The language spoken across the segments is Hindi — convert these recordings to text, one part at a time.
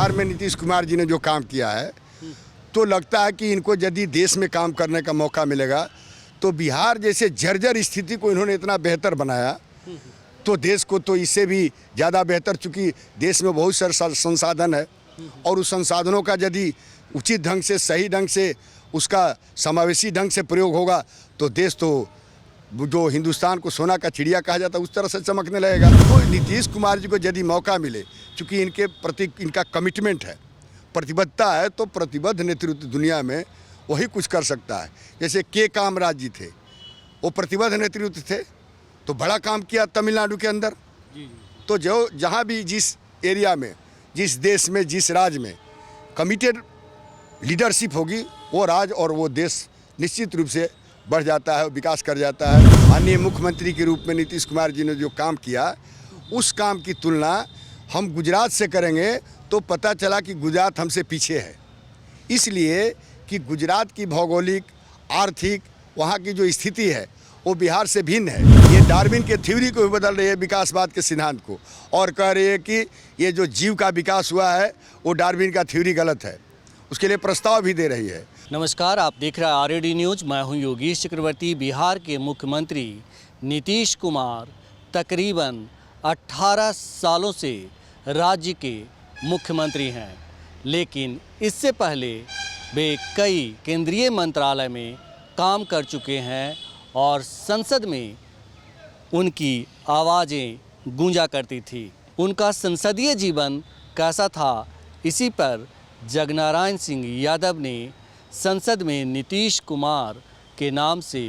बिहार में नीतीश कुमार जी ने जो काम किया है, तो लगता है कि इनको यदि देश में काम करने का मौका मिलेगा तो बिहार जैसे जर्जर स्थिति को इन्होंने इतना बेहतर बनाया तो देश को तो इससे भी ज़्यादा बेहतर, चूँकि देश में बहुत सारे संसाधन है और उस संसाधनों का यदि उचित ढंग से, सही ढंग से, उसका समावेशी ढंग से प्रयोग होगा तो देश तो जो हिंदुस्तान को सोना का चिड़िया कहा जाता है उस तरह से चमकने लगेगा। तो नीतीश कुमार जी को यदि मौका मिले, चूँकि इनके प्रति इनका कमिटमेंट है, प्रतिबद्धता है, तो प्रतिबद्ध नेतृत्व दुनिया में वही कुछ कर सकता है। जैसे के कामराज जी थे, वो प्रतिबद्ध नेतृत्व थे, तो बड़ा काम किया तमिलनाडु के अंदर। तो जो जहाँ भी जिस एरिया में, जिस देश में, जिस राज्य में कमिटेड लीडरशिप होगी, वो राज्य और वो देश निश्चित रूप से बढ़ जाता है, विकास कर जाता है। माननीय मुख्यमंत्री के रूप में नीतीश कुमार जी ने जो काम किया, उस काम की तुलना हम गुजरात से करेंगे तो पता चला कि गुजरात हमसे पीछे है, इसलिए कि गुजरात की भौगोलिक, आर्थिक, वहाँ की जो स्थिति है वो बिहार से भिन्न है। ये डार्विन के थ्योरी को भी बदल रही है, विकासवाद के सिद्धांत को, और कह रही है कि ये जो जीव का विकास हुआ है वो डार्विन का थ्योरी गलत है, उसके लिए प्रस्ताव भी दे रही है। नमस्कार, आप देख रहे हैं आरएडी न्यूज़। मैं हूं योगेश चक्रवर्ती। बिहार के मुख्यमंत्री नीतीश कुमार तकरीबन 18 सालों से राज्य के मुख्यमंत्री हैं, लेकिन इससे पहले वे कई केंद्रीय मंत्रालय में काम कर चुके हैं और संसद में उनकी आवाज़ें गूंजा करती थी। उनका संसदीय जीवन कैसा था, इसी पर जगनारायण सिंह यादव ने संसद में नीतीश कुमार के नाम से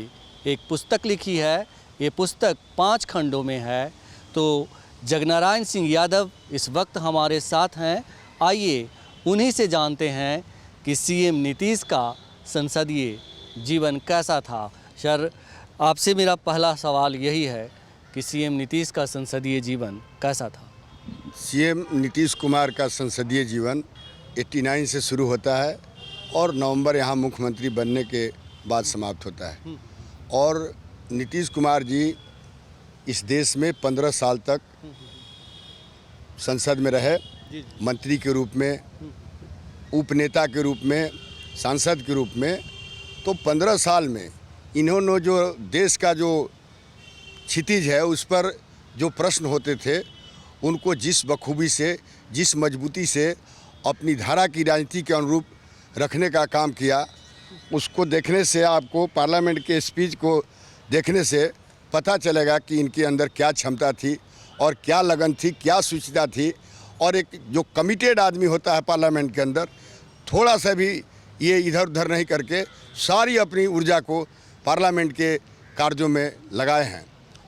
एक पुस्तक लिखी है। ये पुस्तक 5 खंडों में है। तो जगनारायण सिंह यादव इस वक्त हमारे साथ हैं। आइए उन्हीं से जानते हैं कि सीएम नीतीश का संसदीय जीवन कैसा था। सर, आपसे मेरा पहला सवाल यही है कि सीएम नीतीश का संसदीय जीवन कैसा था? सीएम नीतीश कुमार का संसदीय जीवन 89 से शुरू होता है और नवंबर यहाँ मुख्यमंत्री बनने के बाद समाप्त होता है। और नीतीश कुमार जी इस देश में 15 साल तक संसद में रहे, मंत्री के रूप में, उपनेता के रूप में, सांसद के रूप में। तो 15 साल में इन्होंने जो देश का जो क्षितिज है उस पर जो प्रश्न होते थे उनको जिस बखूबी से, जिस मजबूती से अपनी धारा की राजनीति के अनुरूप रखने का काम किया, उसको देखने से, आपको पार्लियामेंट के स्पीच को देखने से पता चलेगा कि इनके अंदर क्या क्षमता थी और क्या लगन थी, क्या सूचिता थी। और एक जो कमिटेड आदमी होता है पार्लियामेंट के अंदर, थोड़ा सा भी ये इधर उधर नहीं करके सारी अपनी ऊर्जा को पार्लियामेंट के कार्यों में लगाए हैं।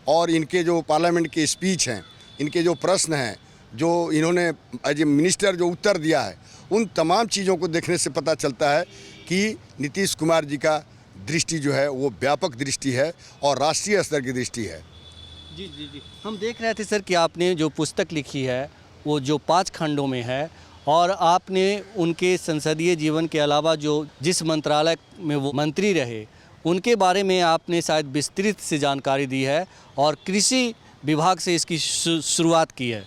और इनके जो पार्लियामेंट के स्पीच हैं, इनके जो प्रश्न हैं, जो इन्होंने एज ए मिनिस्टर जो उत्तर दिया है, उन तमाम चीज़ों को देखने से पता चलता है कि नीतीश कुमार जी का दृष्टि जो है वो व्यापक दृष्टि है और राष्ट्रीय स्तर की दृष्टि है। जी। हम देख रहे थे सर कि आपने जो पुस्तक लिखी है वो जो 5 खंडों में है, और आपने उनके संसदीय जीवन के अलावा जो जिस मंत्रालय में वो मंत्री रहे उनके बारे में आपने शायद विस्तृत से जानकारी दी है और कृषि विभाग से इसकी शुरुआत की है।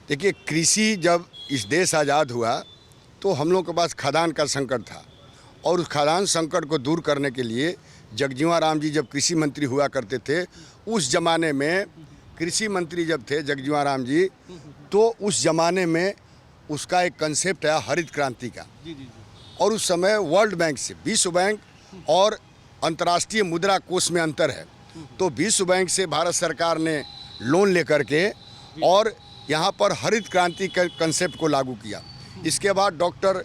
देखिए, कृषि जब इस देश आज़ाद हुआ तो हम लोग के पास खाद्यान्न का संकट था, और उस खाद्यान्न संकट को दूर करने के लिए जगजीवन राम जी जब कृषि मंत्री हुआ करते थे, उस ज़माने में कृषि मंत्री जब थे जगजीवन राम जी, तो उस ज़माने में उसका एक कंसेप्ट है हरित क्रांति का। और उस समय वर्ल्ड बैंक से, विश्व बैंक और अंतर्राष्ट्रीय मुद्रा कोष में अंतर है। तो विश्व बैंक से भारत सरकार ने लोन लेकर के और यहाँ पर हरित क्रांति के कंसेप्ट को लागू किया। इसके बाद डॉक्टर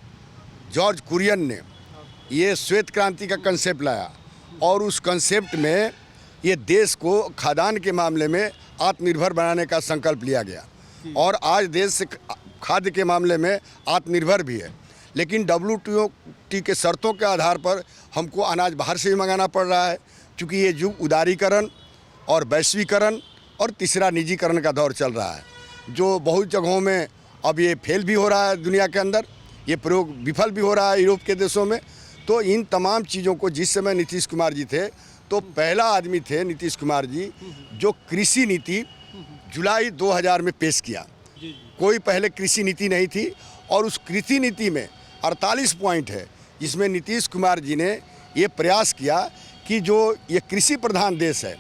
जॉर्ज कुरियन ने ये श्वेत क्रांति का कंसेप्ट लाया, और उस कंसेप्ट में ये देश को खाद्यान्न के मामले में आत्मनिर्भर बनाने का संकल्प लिया गया। और आज देश खाद्य के मामले में आत्मनिर्भर भी है, लेकिन WTO के शर्तों के आधार पर हमको अनाज बाहर से भी मंगाना पड़ रहा है, क्योंकि ये युग उदारीकरण और वैश्वीकरण और तीसरा निजीकरण का दौर चल रहा है, जो बहुत जगहों में अब ये फेल भी हो रहा है। दुनिया के अंदर ये प्रयोग विफल भी हो रहा है यूरोप के देशों में। तो इन तमाम चीज़ों को जिस समय नीतीश कुमार जी थे, तो पहला आदमी थे नीतीश कुमार जी जो कृषि नीति जुलाई 2000 में पेश किया। कोई पहले कृषि नीति नहीं थी और उस कृषि नीति में 48 पॉइंट है जिसमें नीतीश कुमार जी ने ये प्रयास किया कि जो ये कृषि प्रधान देश है,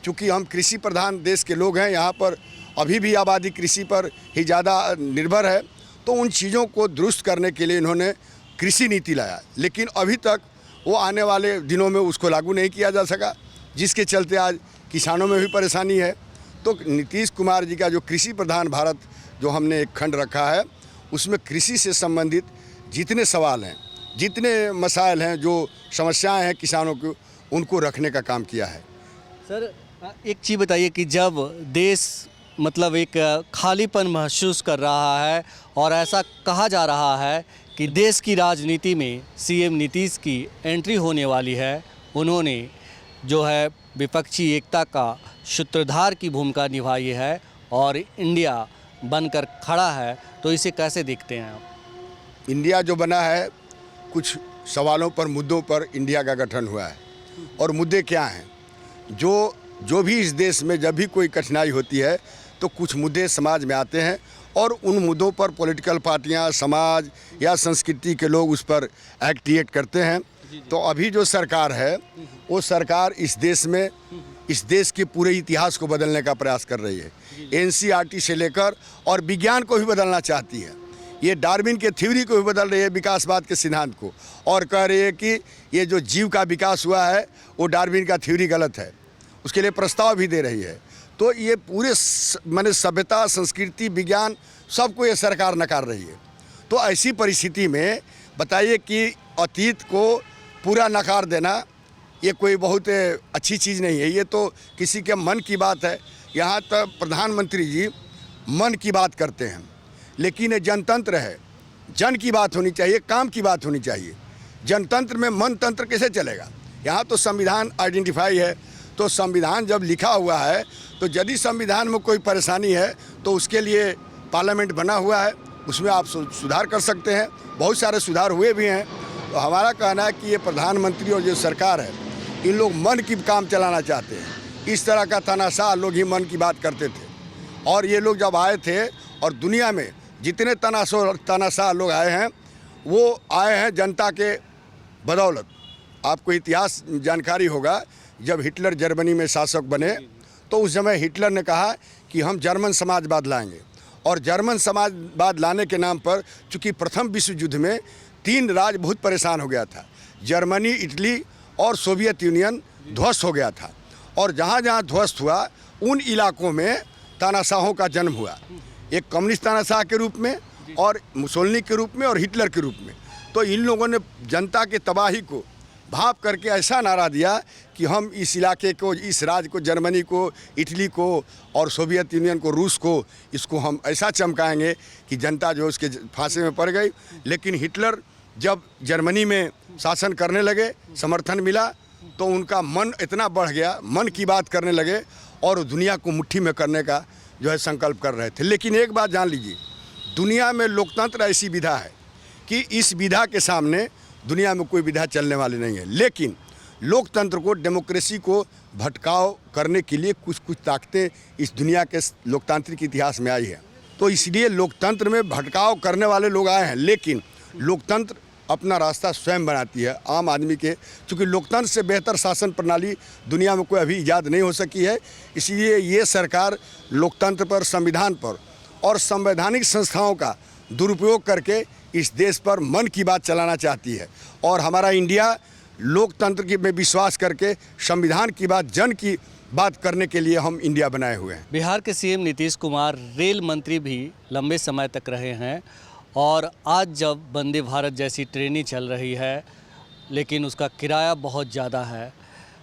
चूँकि हम कृषि प्रधान देश के लोग हैं, यहाँ पर अभी भी आबादी कृषि पर ही ज़्यादा निर्भर है, तो उन चीज़ों को दुरुस्त करने के लिए इन्होंने कृषि नीति लाया। लेकिन अभी तक वो आने वाले दिनों में उसको लागू नहीं किया जा सका, जिसके चलते आज किसानों में भी परेशानी है। तो नीतीश कुमार जी का जो कृषि प्रधान भारत जो हमने एक खंड रखा है, उसमें कृषि से संबंधित जितने सवाल हैं, जितने मसाइल हैं, जो समस्याएं हैं किसानों की, उनको रखने का काम किया है। सर एक चीज़ बताइए कि जब देश मतलब एक खालीपन महसूस कर रहा है और ऐसा कहा जा रहा है कि देश की राजनीति में सीएम नीतीश की एंट्री होने वाली है, उन्होंने जो है विपक्षी एकता का सूत्रधार की भूमिका निभाई है और इंडिया बनकर खड़ा है, तो इसे कैसे देखते हैं आप? इंडिया जो बना है, कुछ सवालों पर, मुद्दों पर इंडिया का गठन हुआ है। और मुद्दे क्या हैं? जो भी इस देश में जब भी कोई कठिनाई होती है तो कुछ मुद्दे समाज में आते हैं और उन मुद्दों पर पॉलिटिकल पार्टियां, समाज या संस्कृति के लोग उस पर एक्ट करते हैं। तो अभी जो सरकार है, वो सरकार इस देश में, इस देश के पूरे इतिहास को बदलने का प्रयास कर रही है। एनसीईआरटी से लेकर और विज्ञान को भी बदलना चाहती है। ये डार्विन के थ्योरी को भी बदल रही है, विकासवाद के सिद्धांत को, और कह रही है कि ये जो जीव का विकास हुआ है वो डार्विन का थ्योरी गलत है, उसके लिए प्रस्ताव भी दे रही है। तो ये पूरे माने सभ्यता, संस्कृति, विज्ञान सबको ये सरकार नकार रही है। तो ऐसी परिस्थिति में बताइए कि अतीत को पूरा नकार देना ये कोई बहुत अच्छी चीज़ नहीं है। ये तो किसी के मन की बात है। यहाँ तक प्रधानमंत्री जी मन की बात करते हैं, लेकिन ये जनतंत्र है, जन की बात होनी चाहिए, काम की बात होनी चाहिए। जनतंत्र में मन तंत्र कैसे चलेगा? यहाँ तो संविधान आइडेंटिफाई है, तो संविधान जब लिखा हुआ है तो यदि संविधान में कोई परेशानी है तो उसके लिए पार्लियामेंट बना हुआ है, उसमें आप सुधार कर सकते हैं। बहुत सारे सुधार हुए भी हैं। तो हमारा कहना है कि ये प्रधानमंत्री और जो सरकार है, इन लोग मन की काम चलाना चाहते हैं। इस तरह का तानाशाह लोग ही मन की बात करते थे, और ये लोग जब आए थे, और दुनिया में जितने तानाशाह लोग आए हैं, वो आए हैं जनता के बदौलत। आपको इतिहास जानकारी होगा, जब हिटलर जर्मनी में शासक बने तो उस समय हिटलर ने कहा कि हम जर्मन समाजवाद लाएंगे, और जर्मन समाजवाद लाने के नाम पर, चूँकि प्रथम विश्व युद्ध में 3 राज्य बहुत परेशान हो गया था, जर्मनी, इटली और सोवियत यूनियन ध्वस्त हो गया था। और जहाँ जहाँ ध्वस्त हुआ उन इलाकों में तानाशाहों का जन्म हुआ, एक कम्युनिस्ट तानाशाह के रूप में और मुसोलिनी के रूप में और हिटलर के रूप में। तो इन लोगों ने जनता के तबाही को भाप करके ऐसा नारा दिया कि हम इस इलाके को, इस राज्य को, जर्मनी को, इटली को और सोवियत यूनियन को, रूस को, इसको हम ऐसा चमकाएंगे कि जनता जो उसके फांसे में पड़ गई। लेकिन हिटलर जब जर्मनी में शासन करने लगे, समर्थन मिला, तो उनका मन इतना बढ़ गया, मन की बात करने लगे और दुनिया को मुट्ठी में करने का जो है संकल्प कर रहे थे। लेकिन एक बात जान लीजिए, दुनिया में लोकतंत्र ऐसी विधा है कि इस विधा के सामने दुनिया में कोई विधा चलने वाली नहीं है। लेकिन लोकतंत्र को, डेमोक्रेसी को भटकाव करने के लिए कुछ कुछ ताकतें इस दुनिया के लोकतांत्रिक इतिहास में आई है। तो इसलिए लोकतंत्र में भटकाव करने वाले लोग आए हैं, लेकिन लोकतंत्र अपना रास्ता स्वयं बनाती है आम आदमी के। चूँकि लोकतंत्र से बेहतर शासन प्रणाली दुनिया में कोई अभी ईजाद नहीं हो सकी है, इसलिए ये सरकार लोकतंत्र पर, संविधान पर और संवैधानिक संस्थाओं का दुरुपयोग करके इस देश पर मन की बात चलाना चाहती है। और हमारा इंडिया लोकतंत्र की में विश्वास करके संविधान की बात, जन की बात करने के लिए हम इंडिया बनाए हुए हैं। बिहार के सीएम नीतीश कुमार रेल मंत्री भी लंबे समय तक रहे हैं, और आज जब वंदे भारत जैसी ट्रेनें चल रही है लेकिन उसका किराया बहुत ज़्यादा है,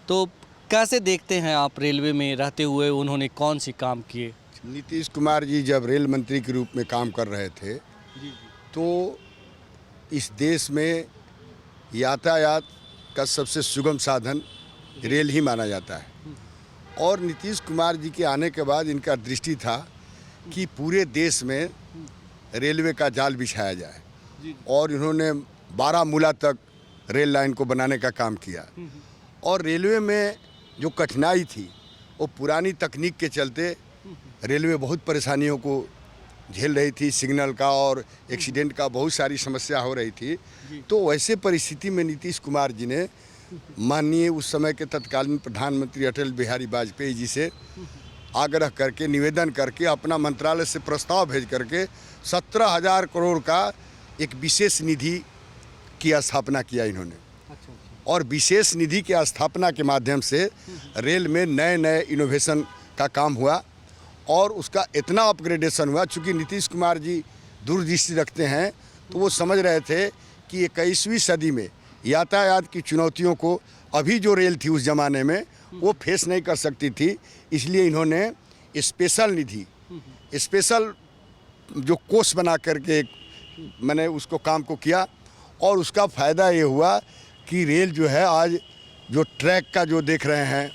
तो कैसे देखते हैं आप रेलवे में रहते हुए उन्होंने कौन सी काम किए? नीतीश कुमार जी जब रेल मंत्री के रूप में काम कर रहे थे तो इस देश में यातायात का सबसे सुगम साधन रेल ही माना जाता है। और नीतीश कुमार जी के आने के बाद इनका दृष्टि था कि पूरे देश में रेलवे का जाल बिछाया जाए, और इन्होंने बारामूला तक रेल लाइन को बनाने का काम किया। और रेलवे में जो कठिनाई थी वो पुरानी तकनीक के चलते रेलवे बहुत परेशानियों को झेल रही थी, सिग्नल का और एक्सीडेंट का बहुत सारी समस्या हो रही थी। तो वैसे परिस्थिति में नीतीश कुमार जी ने माननीय उस समय के तत्कालीन प्रधानमंत्री अटल बिहारी वाजपेयी जी से आग्रह करके, निवेदन करके, अपना मंत्रालय से प्रस्ताव भेज करके 17,000 करोड़ का एक विशेष निधि की स्थापना किया इन्होंने। और विशेष निधि की स्थापना के माध्यम से रेल में नए नए इनोवेशन का काम हुआ और उसका इतना अपग्रेडेशन हुआ। चूँकि नीतीश कुमार जी दूरदृष्टि रखते हैं, तो वो समझ रहे थे कि 21वीं सदी में यातायात की चुनौतियों को अभी जो रेल थी उस ज़माने में वो फेस नहीं कर सकती थी। इसलिए इन्होंने स्पेशल निधि, स्पेशल जो कोष बना करके मैंने उसको काम को किया और उसका फ़ायदा ये हुआ कि रेल जो है आज जो ट्रैक का जो देख रहे हैं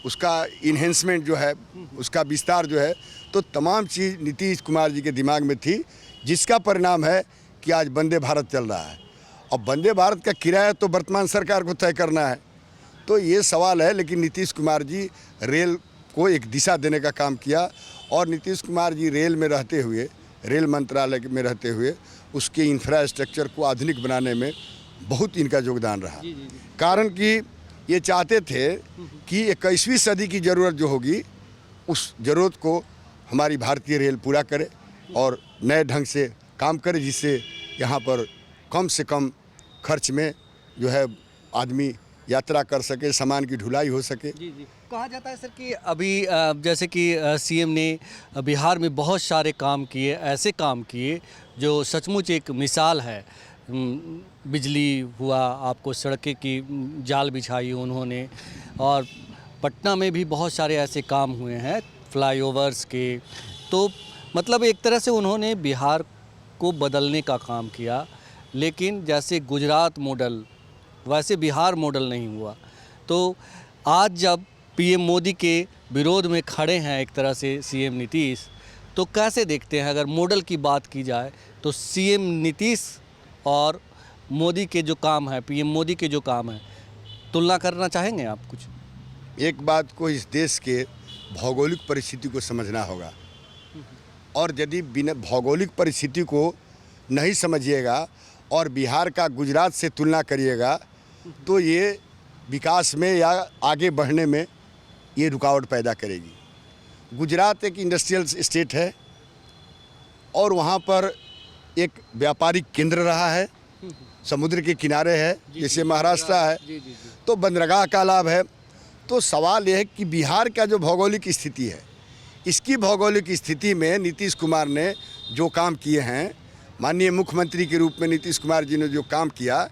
उसका इन्हेंसमेंट जो है, उसका विस्तार जो है, तो तमाम चीज़ नीतीश कुमार जी के दिमाग में थी, जिसका परिणाम है कि आज वंदे भारत चल रहा है। अब वंदे भारत का किराया तो वर्तमान सरकार को तय करना है, तो ये सवाल है। लेकिन नीतीश कुमार जी रेल को एक दिशा देने का काम किया और नीतीश कुमार जी रेल में रहते हुए, रेल मंत्रालय में रहते हुए उसके इंफ्रास्ट्रक्चर को आधुनिक बनाने में बहुत इनका योगदान रहा। कारण कि ये चाहते थे कि 21वीं सदी की ज़रूरत जो होगी उस ज़रूरत को हमारी भारतीय रेल पूरा करे और नए ढंग से काम करे, जिससे यहाँ पर कम से कम खर्च में जो है आदमी यात्रा कर सके, सामान की ढुलाई हो सके। कहा जाता है सर कि अभी जैसे कि सीएम ने बिहार में बहुत सारे काम किए, ऐसे काम किए जो सचमुच एक मिसाल है। बिजली हुआ, आपको सड़कें की जाल बिछाई उन्होंने, और पटना में भी बहुत सारे ऐसे काम हुए हैं फ्लाईओवर्स के। तो मतलब एक तरह से उन्होंने बिहार को बदलने का काम किया। लेकिन जैसे गुजरात मॉडल वैसे बिहार मॉडल नहीं हुआ। तो आज जब पीएम मोदी के विरोध में खड़े हैं एक तरह से सीएम नीतीश, तो कैसे देखते हैं? अगर मॉडल की बात की जाए तो सीएम नीतीश और मोदी के जो काम है, पीएम मोदी के जो काम है, तुलना करना चाहेंगे आप कुछ? एक बात को इस देश के भौगोलिक परिस्थिति को समझना होगा, और यदि बिना भौगोलिक परिस्थिति को नहीं समझिएगा और बिहार का गुजरात से तुलना करिएगा तो ये विकास में या आगे बढ़ने में ये रुकावट पैदा करेगी। गुजरात एक इंडस्ट्रियल स्टेट है और वहाँ पर एक व्यापारिक केंद्र रहा है, समुद्र के किनारे है, जैसे महाराष्ट्र है, तो बंदरगाह का लाभ है। तो सवाल यह है कि बिहार का जो भौगोलिक स्थिति है, इसकी भौगोलिक स्थिति में नीतीश कुमार ने जो काम किए हैं, माननीय मुख्यमंत्री के रूप में नीतीश कुमार जी ने जो काम किया,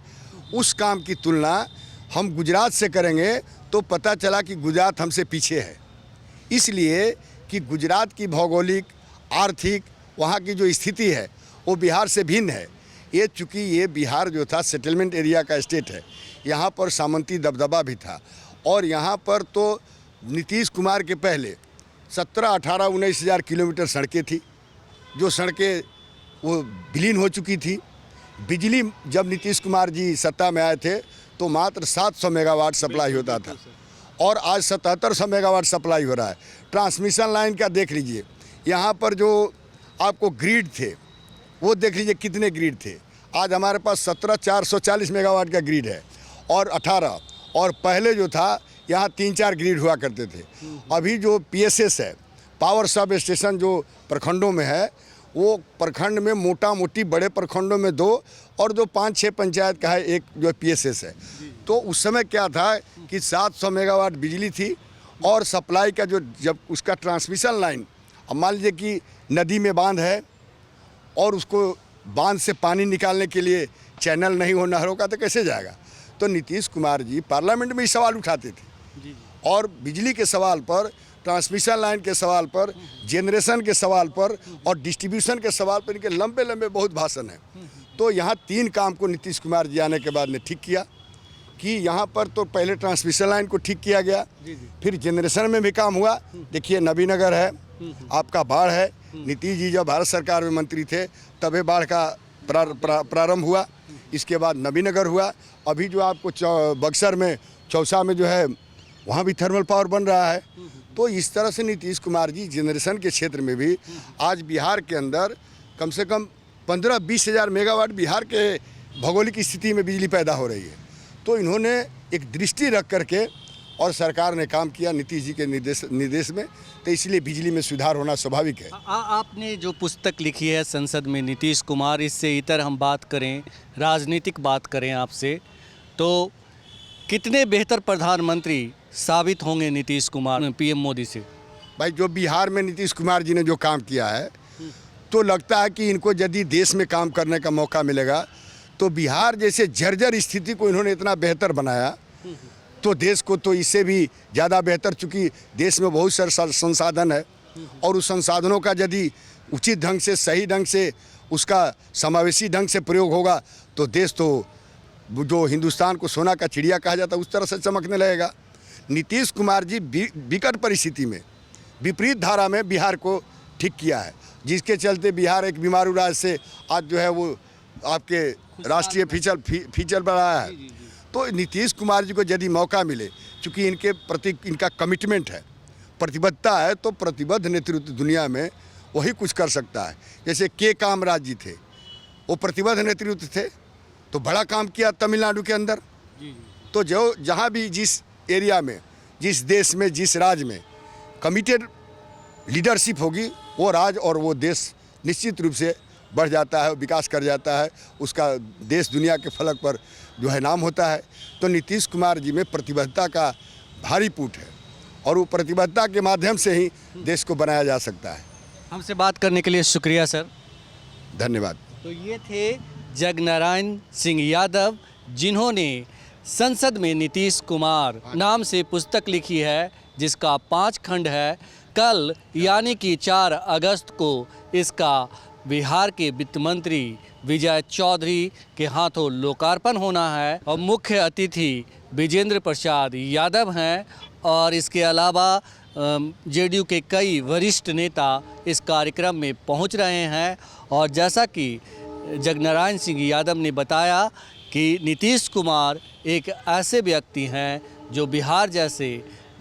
उस काम की तुलना हम गुजरात से करेंगे तो पता चला कि गुजरात हमसे पीछे है। इसलिए कि गुजरात की भौगोलिक, आर्थिक, वहाँ की जो स्थिति है वो बिहार से भिन्न है। ये चूँकि ये बिहार जो था सेटलमेंट एरिया का स्टेट है, यहाँ पर सामंती दबदबा भी था और यहाँ पर तो नीतीश कुमार के पहले 17, 18, 19 हज़ार किलोमीटर सड़कें थी, जो सड़कें वो विलीन हो चुकी थी। बिजली जब नीतीश कुमार जी सत्ता में आए थे तो मात्र 700 मेगावाट सप्लाई होता था और आज 7700 मेगावाट सप्लाई हो रहा है। ट्रांसमिशन लाइन का देख लीजिए, यहाँ पर जो आपको ग्रिड थे वो देख लीजिए कितने ग्रिड थे। आज हमारे पास 17,440 मेगावाट का ग्रिड है और 18, और पहले जो था यहाँ 3-4 ग्रिड हुआ करते थे। अभी जो PSS है, पावर सब स्टेशन, जो प्रखंडों में है, वो प्रखंड में मोटा मोटी बड़े प्रखंडों में 2 और जो 5-6 पंचायत का है एक जो PSS है। तो उस समय क्या था कि 700 मेगावाट बिजली थी और सप्लाई का जो जब उसका ट्रांसमिशन लाइन, अब मान लीजिए कि नदी में बांध है और उसको बांध से पानी निकालने के लिए चैनल नहीं हो, नहरों का, तो कैसे जाएगा? तो नीतीश कुमार जी पार्लियामेंट में ही सवाल उठाते थे और बिजली के सवाल पर, ट्रांसमिशन लाइन के सवाल पर, जनरेशन के सवाल पर और डिस्ट्रीब्यूशन के सवाल पर इनके लंबे लंबे बहुत भाषण हैं। तो यहाँ 3 काम को नीतीश कुमार जी आने के बाद ने ठीक किया कि यहाँ पर तो पहले ट्रांसमिशन लाइन को ठीक किया गया, फिर जनरेशन में भी काम हुआ। देखिए नबीनगर है, आपका बाढ़ है, नीतीश जी जब भारत सरकार में मंत्री थे तभी बाढ़ का प्रारंभ हुआ, इसके बाद नबीनगर हुआ। अभी जो आपको बक्सर में, चौसा में जो है, वहाँ भी थर्मल पावर बन रहा है। तो इस तरह से नीतीश कुमार जी जनरेशन के क्षेत्र में भी आज बिहार के अंदर कम से कम 15-20 हज़ार मेगावाट बिहार के भौगोलिक स्थिति में बिजली पैदा हो रही है। तो इन्होंने एक दृष्टि रख करके और सरकार ने काम किया नीतीश जी के निर्देश में, तो इसलिए बिजली में सुधार होना स्वाभाविक है। आपने जो पुस्तक लिखी है संसद में नीतीश कुमार, इससे इतर हम बात करें, राजनीतिक बात करें आपसे, तो कितने बेहतर प्रधानमंत्री साबित होंगे नीतीश कुमार पीएम मोदी से? भाई जो बिहार में नीतीश कुमार जी ने जो काम किया है, तो लगता है कि इनको यदि देश में काम करने का मौका मिलेगा तो बिहार जैसे जर्जर स्थिति को इन्होंने इतना बेहतर बनाया, तो देश को तो इससे भी ज़्यादा बेहतर, चूँकि देश में बहुत सारे संसाधन है और उस संसाधनों का यदि उचित ढंग से, सही ढंग से, उसका समावेशी ढंग से प्रयोग होगा तो देश तो जो हिंदुस्तान को सोना का चिड़िया कहा जाता है उस तरह से चमकने लगेगा। नीतीश कुमार जी विकट परिस्थिति में, विपरीत धारा में बिहार को ठीक किया है, जिसके चलते बिहार एक बीमारू राज्य से आज जो है वो आपके राष्ट्रीय फीचर बढ़ाया है। तो नीतीश कुमार जी को यदि मौका मिले, चूँकि इनके प्रति इनका कमिटमेंट है, प्रतिबद्धता है, तो प्रतिबद्ध नेतृत्व दुनिया में वही कुछ कर सकता है। जैसे के कामराज जी थे, वो प्रतिबद्ध नेतृत्व थे, तो बड़ा काम किया तमिलनाडु के अंदर। तो जो जहाँ भी जिस एरिया में, जिस देश में, जिस राज्य में कमिटेड लीडरशिप होगी, वो राज्य और वो देश निश्चित रूप से बढ़ जाता है, विकास कर जाता है, उसका देश दुनिया के फलक पर जो है नाम होता है। तो नीतीश कुमार जी में प्रतिबद्धता का भारी पुट है और वो प्रतिबद्धता के माध्यम से ही देश को बनाया जा सकता है। हमसे बात करने के लिए शुक्रिया सर, धन्यवाद। तो ये थे जगनारायण सिंह यादव, जिन्होंने संसद में नीतीश कुमार नाम से पुस्तक लिखी है, जिसका 5 खंड है। कल यानी कि 4 अगस्त को इसका बिहार के वित्त मंत्री विजय चौधरी के हाथों लोकार्पण होना है और मुख्य अतिथि विजेंद्र प्रसाद यादव हैं और इसके अलावा जेडीयू के कई वरिष्ठ नेता इस कार्यक्रम में पहुंच रहे हैं। और जैसा कि जगनारायण सिंह यादव ने बताया कि नीतीश कुमार एक ऐसे व्यक्ति हैं जो बिहार जैसे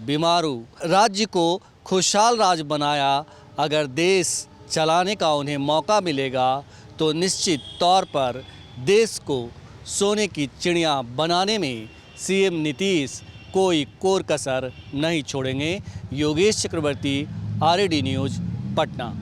बीमारू राज्य को खुशहाल राज्य बनाया। अगर देश चलाने का उन्हें मौका मिलेगा तो निश्चित तौर पर देश को सोने की चिड़िया बनाने में सीएम नीतीश कोई कोर कसर नहीं छोड़ेंगे। योगेश चक्रवर्ती, आरएडी न्यूज़, पटना।